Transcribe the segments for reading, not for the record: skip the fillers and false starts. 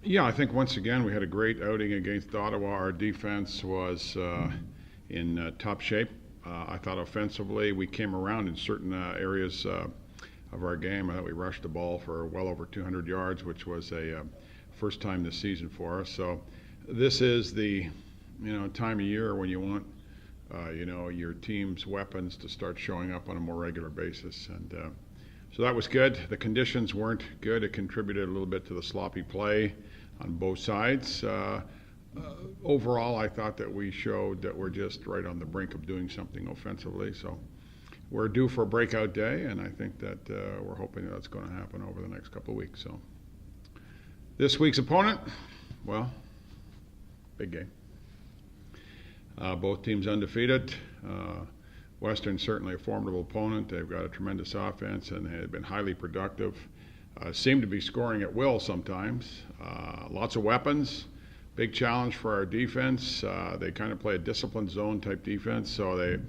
Yeah, I think once again we had a great outing against Ottawa. Our defense was in top shape. I thought offensively we came around in certain areas of our game. I thought we rushed the ball for well over 200 yards, which was a first time this season for us. So this is the time of year when you want your team's weapons to start showing up on a more regular basis, and so that was good. The conditions weren't good. It contributed a little bit to the sloppy play on both sides. Overall, I thought that we showed that we're just right on the brink of doing something offensively. So we're due for a breakout day, and I think that we're hoping that's going to happen over the next couple of weeks. So this week's opponent, well, big game. Both teams undefeated. Western certainly a formidable opponent. They've got a tremendous offense and they've been highly productive. Seem to be scoring at will sometimes. Lots of weapons. Big challenge for our defense. They kind of play a disciplined zone type defense, so they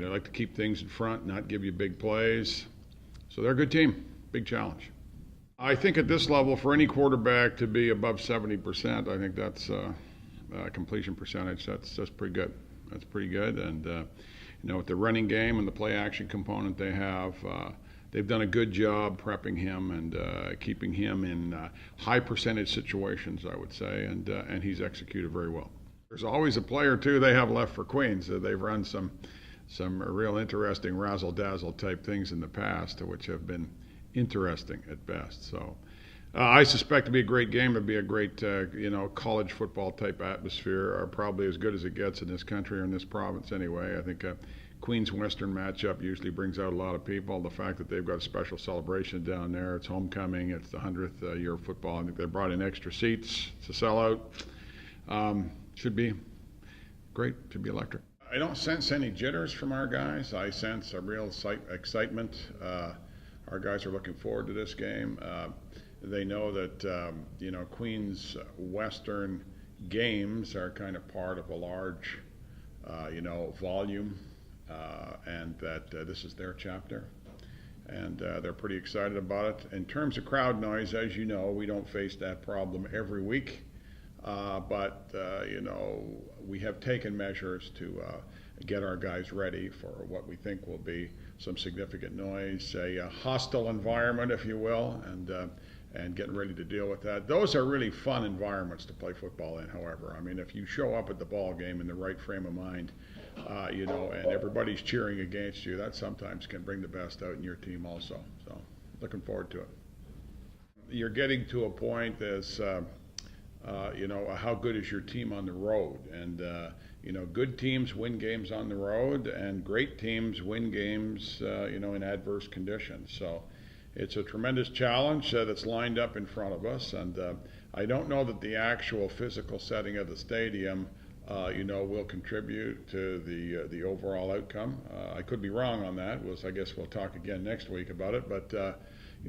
like to keep things in front, not give you big plays. So they're a good team. Big challenge. I think at this level, for any quarterback to be above 70%, I think that's completion percentage. That's pretty good. That's pretty good. And with the running game and the play action component they have, they've done a good job prepping him and keeping him in high percentage situations, I would say, and he's executed very well. There's always a play or two they have left for Queens. They've run some real interesting razzle-dazzle type things in the past, which have been interesting at best. So I suspect it'll be a great game. It'll be a great, college football type atmosphere, probably as good as it gets in this country or in this province anyway. I think Queens-Western matchup usually brings out a lot of people. The fact that they've got a special celebration down there, it's homecoming, it's the 100th year of football. I think they brought in extra seats to sell out. Should be great, should be electric. I don't sense any jitters from our guys. I sense a real excitement. Our guys are looking forward to this game. They know that Queens Western games are kind of part of a large volume, and that this is their chapter, and they're pretty excited about it. In terms of crowd noise, as you know, we don't face that problem every week, but we have taken measures to get our guys ready for what we think will be some significant noise, a hostile environment, if you will, and getting ready to deal with that. Those are really fun environments to play football in, however. I mean, if you show up at the ball game in the right frame of mind, and everybody's cheering against you, that sometimes can bring the best out in your team also. So, looking forward to it. You're getting to a point as, how good is your team on the road? And, good teams win games on the road, and great teams win games, in adverse conditions. So, it's a tremendous challenge that's lined up in front of us, and I don't know that the actual physical setting of the stadium, will contribute to the overall outcome. I could be wrong on that. I guess we'll talk again next week about it, but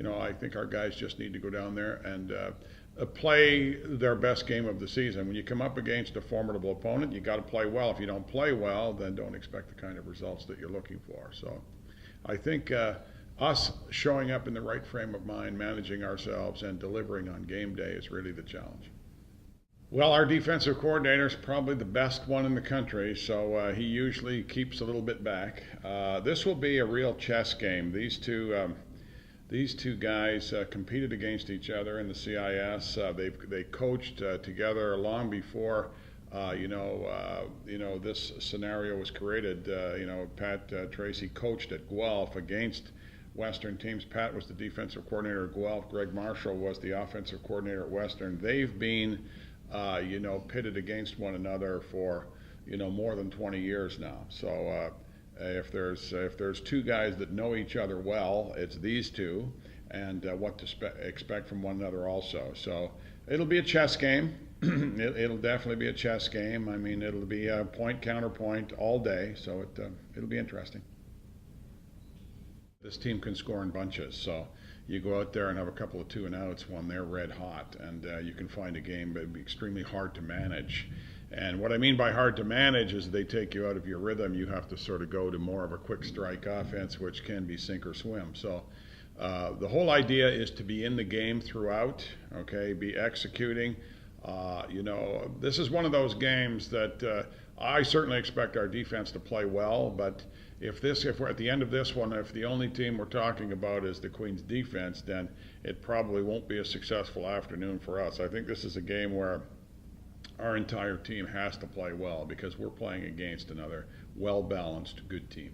I think our guys just need to go down there and play their best game of the season. When you come up against a formidable opponent, you got to play well. If you don't play well, then don't expect the kind of results that you're looking for. So I think us showing up in the right frame of mind, managing ourselves, and delivering on game day is really the challenge. Well, our defensive coordinator is probably the best one in the country, so he usually keeps a little bit back. This will be a real chess game. These two guys competed against each other in the CIS. They coached together long before this scenario was created. Pat Tracy coached at Guelph against Western teams. Pat was the defensive coordinator at Guelph. Greg Marshall was the offensive coordinator at Western. They've been, pitted against one another for, more than 20 years now. So if there's two guys that know each other well, it's these two, and what to expect from one another also. So it'll be a chess game. It'll definitely be a chess game. I mean, it'll be a point counterpoint all day. So it'll be interesting. This team can score in bunches, so you go out there and have a couple of 2-and-outs when they're red hot, and you can find a game, but it'd be extremely hard to manage. And what I mean by hard to manage is they take you out of your rhythm. You have to sort of go to more of a quick strike offense, which can be sink or swim. So The whole idea is to be in the game throughout, okay, be executing. This is one of those games that I certainly expect our defense to play well, but if we're at the end of this one, if the only team we're talking about is the Queens defense, then it probably won't be a successful afternoon for us. I think this is a game where our entire team has to play well because we're playing against another well-balanced, good team.